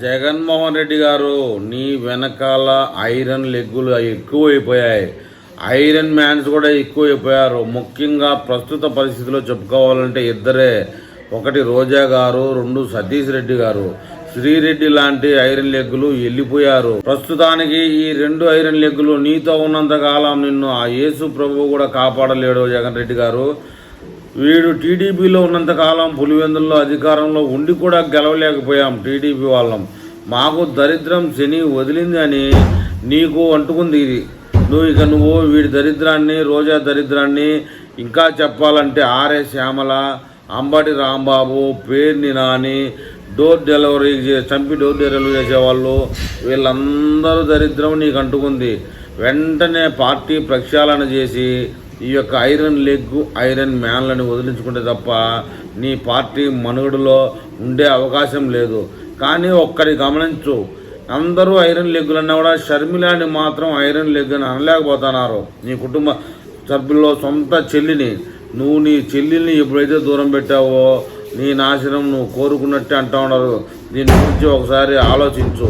జగన్మోహన్ రెడ్డి గారు, నీ వెనకాల ఐరన్ లెగ్గులు ఎక్కువైపోయాయి. ఐరన్ మ్యాన్స్ కూడా ఎక్కువైపోయారు. ముఖ్యంగా ప్రస్తుత పరిస్థితిలో చెప్పుకోవాలంటే ఇద్దరే. ఒకటి రోజా గారు, రెండు సతీష్ రెడ్డి గారు. శ్రీరెడ్డి లాంటి ఐరన్ లెగ్గులు వెళ్ళిపోయారు. ప్రస్తుతానికి ఈ రెండు ఐరన్ లెగ్గులు నీతో ఉన్నంత కాలం నిన్ను ఆ యేసు ప్రభువు కూడా కాపాడలేడు. జగన్ రెడ్డి గారు, వీడు టీడీపీలో ఉన్నంతకాలం పులివెందుల్లో అధికారంలో ఉండి కూడా గెలవలేకపోయాం. టీడీపీ వాళ్ళం మాకు దరిద్రం శని వదిలింది అని నీకు అంటుకుంది ఇది. నువ్వు వీడి దరిద్రాన్ని, రోజా దరిద్రాన్ని ఇంకా చెప్పాలంటే ఆర్ఏ Shyamala, Ambati Rambabu, Perni Nani, door delivery door delivery చేసేవాళ్ళు, వీళ్ళందరూ దరిద్రం నీకు అంటుకుంది. వెంటనే పార్టీ ప్రక్షాళన చేసి ఈ యొక్క ఐరన్ లెగ్గు, ఐరన్ మ్యాన్లను వదిలించుకుంటే తప్ప నీ పార్టీ మనుగడలో ఉండే అవకాశం లేదు. కానీ ఒక్కడి గమనించు, అందరూ ఐరన్ లెగ్గులన్నా కూడా షర్మిలాని మాత్రం ఐరన్ లెగ్ అని అనలేకపోతున్నారు. నీ కుటుంబ సభ్యుల్లో సొంత చెల్లిని, నువ్వు నీ చెల్లిని ఎప్పుడైతే దూరం పెట్టావో నీ నాశనం నువ్వు కోరుకున్నట్టే అంటూ ఉన్నారు. దీని గురించి ఒకసారి ఆలోచించు.